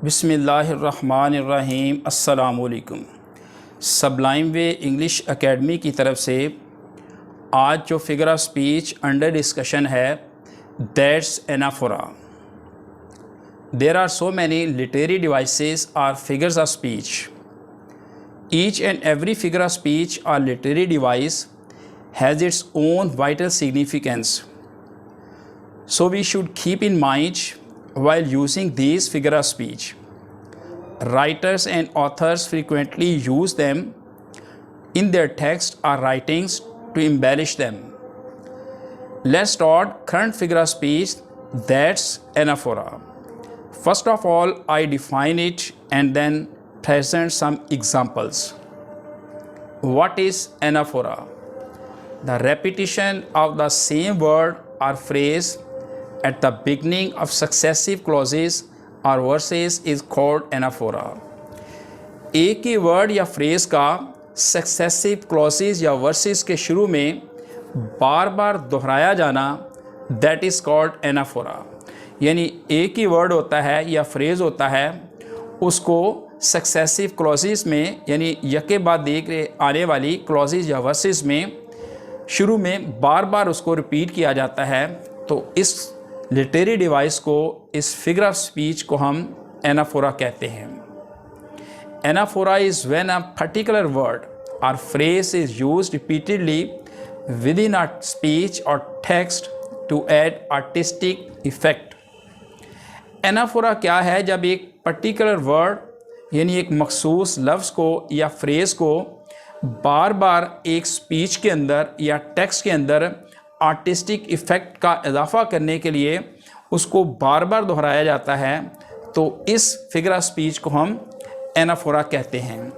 बिस्मिल्लाहिर्रहमानिर्रहीम। अस्सलामुअलैकुम। सबलाइम वे English academy की तरफ से आज जो figure of speech under discussion है, that's anaphora. There are so many literary devices or figures of speech. Each and every figure of speech और literary device has its own vital significance, so we should keep in mind while using these figure of speech. Writers and authors frequently use them in their text or writings to embellish them. Let's start current figure of speech, that's anaphora. First of all, I define it and then present some examples. What is anaphora? The repetition of the same word or phrase at the beginning of successive clauses or verses is called anaphora. एक ही word या phrase का successive clauses या versus के शुरू में बार बार दोहराया जाना, that is called anaphora. यानी एक ही वर्ड होता है या फ्रेज होता है, उसको सक्सेसिव क्लॉजेज में यानी यके बाद एक आने वाली क्लॉजेज या वर्सेस में शुरू में बार बार उसको रिपीट किया जाता है, तो इस लिटरेरी डिवाइस को, इस फिगर ऑफ स्पीच को हम एनाफोरा कहते हैं। Anaphora is when a particular word और phrase is used repeatedly within a speech और text to add artistic effect. Anaphora क्या है? जब एक पर्टिकुलर वर्ड यानी एक मखसूस लफ्ज़ को या फ्रेज़ को बार बार एक स्पीच के अंदर या टेक्स्ट के अंदर आर्टिस्टिक इफ़ेक्ट का इजाफ़ा करने के लिए उसको बार बार दोहराया जाता है, तो इस फिगर ऑफ स्पीच को हम एनाफोरा कहते हैं।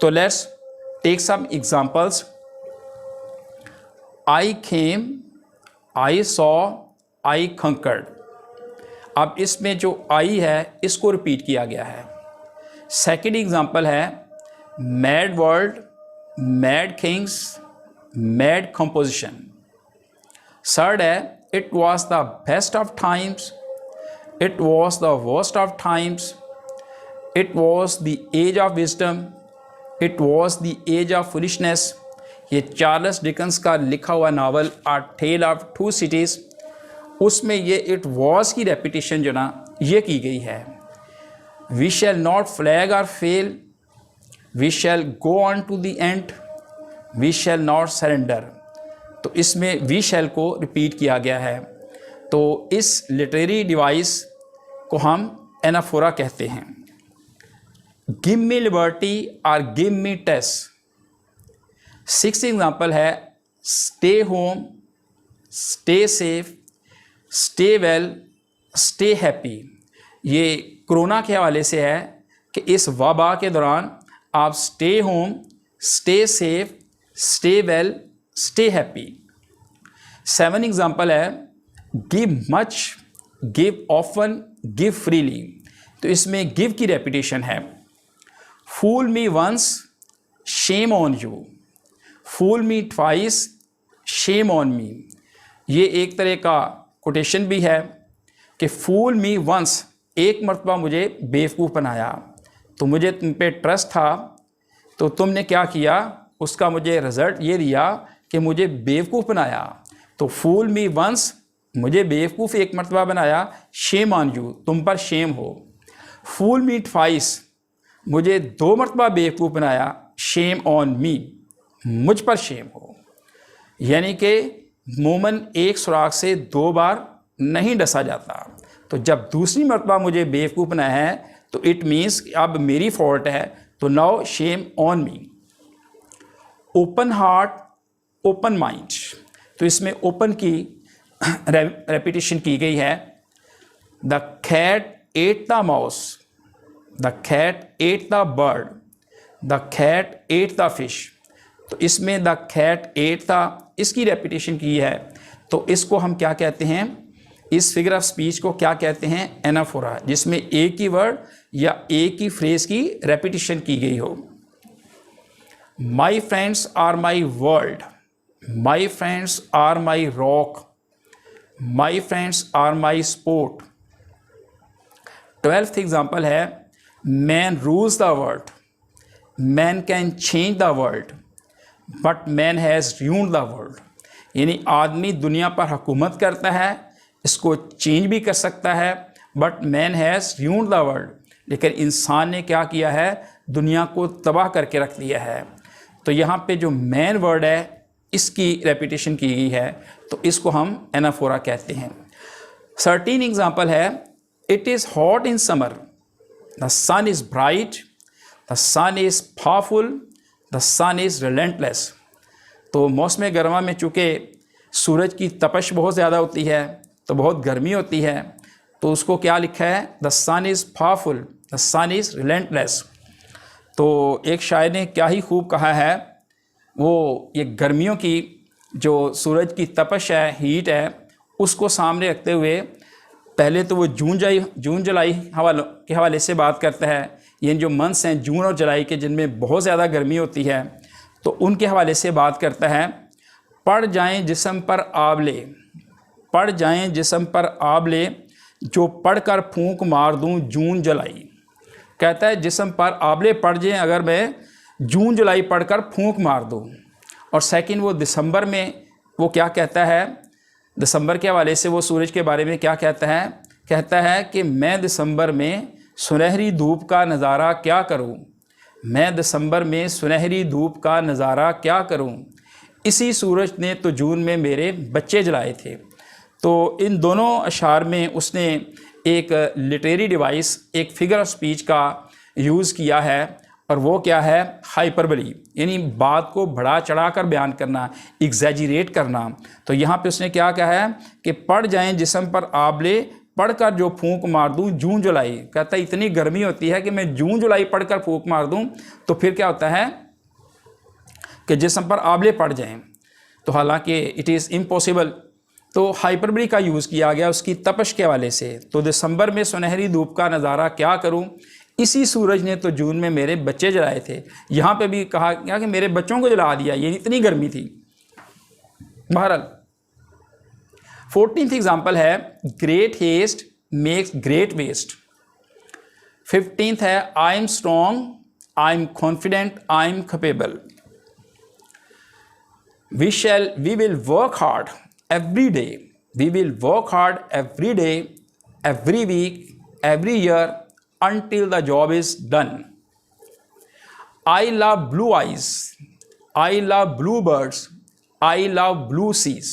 तो let's take some examples. I came, I saw, I conquered. अब इसमें जो आई है इसको रिपीट किया गया है। सेकेंड एग्जांपल है mad world, mad kings, mad composition. Third है it was the best of times, it was the worst of times, it was the age of wisdom, it was the age of foolishness. ये Charles Dickens का लिखा हुआ novel a tale of two cities, उसमें ये it was की repetition जो ना ये की गई है। We shall not flag or fail, we shall go on to the end, we shall not surrender. तो इसमें वी शैल को रिपीट किया गया है। तो इस लिटरेरी डिवाइस को हम एनाफोरा कहते हैं। गिव मी लिबर्टी और give me test. Sixth example है stay home, stay safe, stay well, stay happy. ये कोरोना के हवाले से है कि इस वबा के दौरान आप stay home, stay safe, stay well, stay happy. 7 example है give much, give often, give freely. तो इसमें गिव की रेपिटेशन है। Fool me once, shame on you, fool me twice, shame on me. ये एक तरह का कोटेशन भी है कि फूल मी वंस, एक मरतबा मुझे बेवकूफ़ बनाया, तो मुझे तुम पे ट्रस्ट था, तो तुमने क्या किया, उसका मुझे रिज़ल्ट ये दिया कि मुझे बेवकूफ़ बनाया। तो फूल मी वंस, मुझे बेवकूफ़ एक मरतबा बनाया, शेम ऑन यू, तुम पर शेम हो। फूल मी ट्वाइस, मुझे 2 मरतबा बेवकूफ़ बनाया, शेम ऑन मी, मुझ पर शेम हो। यानी कि मोमन एक सुराख से 2 बार नहीं डसा जाता। तो जब दूसरी मरतबा मुझे बेवकूफ़ बनाया है तो इट मीन्स अब मेरी फॉल्ट है, तो now shame on me. Open heart, open mind. तो इसमें ओपन की रेपिटेशन की गई है। The cat ate the mouse, the cat ate the bird, the cat ate the fish. तो इसमें द कैट एट द, इसकी रेपिटेशन की है, तो इसको हम क्या कहते हैं, इस फिगर ऑफ स्पीच को क्या कहते हैं, एनाफोरा, जिसमें एक ही वर्ड या एक ही फ्रेज की रेपिटेशन की गई हो। My friends are my world, my friends are my rock, my friends are my sport. 12th example है man rules the world, man can change the world but man has ruled the world. यानी आदमी दुनिया पर हुकूमत करता है, इसको change भी कर सकता है, but man has ruled the world, लेकिन इंसान ने क्या किया है, दुनिया को तबाह करके रख दिया है। तो यहाँ पे जो मैन वर्ड है इसकी रेपिटेशन की गई है, तो इसको हम एनाफोरा कहते हैं। 13 एग्जाम्पल है it is hot in summer, the sun is bright, the sun is powerful, the sun is relentless. तो मौसम गर्मा में चूँकि सूरज की तपश बहुत ज़्यादा होती है तो बहुत गर्मी होती है, तो उसको क्या लिखा है, the sun is powerful, the sun is relentless. तो एक शायर ने क्या ही खूब कहा है, वो ये गर्मियों की जो सूरज की तपश है, हीट है, उसको सामने रखते हुए पहले तो वो जून जुलाई के हवाले से बात करता है। ये जो मंथ्स हैं जून और जुलाई के, जिनमें बहुत ज़्यादा गर्मी होती है, तो उनके हवाले से बात करता है। पड़ जाएं जिस्म पर आबले, पड़ जाएं जिस्म पर आबले, जो पढ़कर फूंक मार दूं जून जुलाई। कहता है जिस्म पर आबले पड़ जाएं अगर मैं जून जुलाई पढ़कर फूंक मार दूं। और सेकंड वो दिसंबर में वो क्या कहता है, दिसंबर के हवाले से वो सूरज के बारे में क्या कहता है कि मैं दिसंबर में सुनहरी धूप का नज़ारा क्या करूं, मैं दिसंबर में सुनहरी धूप का नज़ारा क्या करूं, इसी सूरज ने तो जून में मेरे बच्चे जलाए थे। तो इन दोनों अशार में उसने एक लिटरेरी डिवाइस, एक फिगर ऑफ स्पीच का यूज़ किया है, और वो क्या है, हाइपरबली, यानी बात को बढ़ा चढ़ा कर बयान करना, एग्जैजरेट करना। तो यहाँ पे उसने क्या कहा है कि पड़ जाएं जिस्म पर आबले, पढ़कर जो फूंक मार दूं जून जुलाई। कहता है इतनी गर्मी होती है कि मैं जून जुलाई पढ़कर फूंक मार दूं तो फिर क्या होता है कि जिस्म पर आबले पड़ जाएं, तो हालांकि इट इज़ इम्पॉसिबल। तो हाइपरबली का यूज़ किया गया उसकी तपश के हवाले से। तो दिसंबर में सुनहरी धूप का नज़ारा क्या करूं, इसी सूरज ने तो जून में मेरे बच्चे जलाए थे। यहाँ पे भी कहा गया कि मेरे बच्चों को जला दिया, ये इतनी गर्मी थी। बहरहाल 14th एग्जाम्पल है great haste makes great waste. 15th है I am strong, I am confident, I am capable. We will work hard every day, we will work hard every day, every week, every year until the job is done. I love blue eyes, I love blue birds, I love blue seas.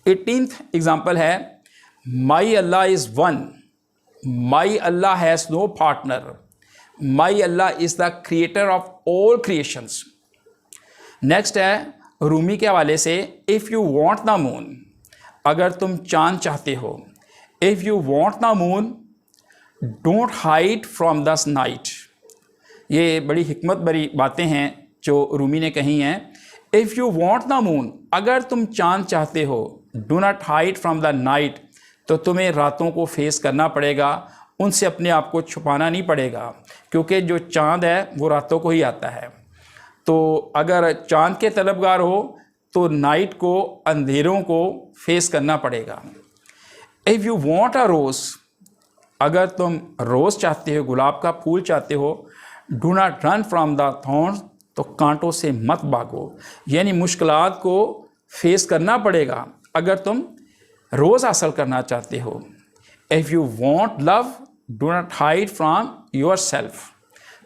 18th example है my Allah is one, my Allah has no partner, my Allah is the creator of all creations. Next है रूमी के हवाले से if you want the moon, अगर तुम चांद चाहते हो, if you want the moon don't hide from the night. ये बड़ी हिकमत भरी बातें हैं जो रूमी ने कही हैं। If you want the moon, अगर तुम चांद चाहते हो, do not hide from the night, तो तुम्हें रातों को फेस करना पड़ेगा, उनसे अपने आप को छुपाना नहीं पड़ेगा, क्योंकि जो चांद है वो रातों को ही आता है। तो अगर चांद के तलबगार हो तो नाइट को, अंधेरों को फेस करना पड़ेगा। इफ़ यू वॉन्ट अ रोज़, अगर तुम रोज़ चाहते हो, गुलाब का फूल चाहते हो, do not run from the thorns, तो कांटों से मत भागो, यानी मुश्किलात को फेस करना पड़ेगा अगर तुम रोज़ हासिल करना चाहते हो। If you want love do not hide from your self.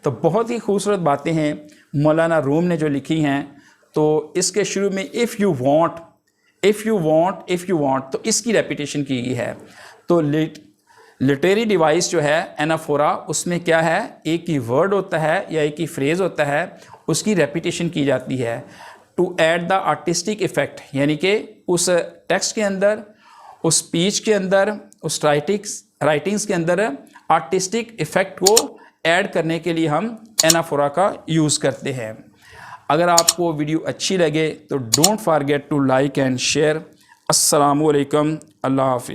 तो बहुत ही खूबसूरत बातें हैं मौलाना रूम ने जो लिखी हैं। तो इसके शुरू में if you want, if you want, if you want, तो इसकी रेपिटेशन की गई है। तो लिटरेरी डिवाइस जो है एनाफोरा, उसमें क्या है, एक ही वर्ड होता है या एक ही फ्रेज़ होता है, उसकी रेपिटेशन की जाती है to add the artistic effect, यानी कि उस टेक्स्ट के अंदर, उस स्पीच के अंदर, उस राइटिंग्स के अंदर आर्टिस्टिक इफ़ेक्ट को ऐड करने के लिए हम एनाफोरा का यूज़ करते हैं। अगर आपको वीडियो अच्छी लगे तो don't forget to like and share. अस्सलामु अलैकुम, अल्लाह हाफ़िज़।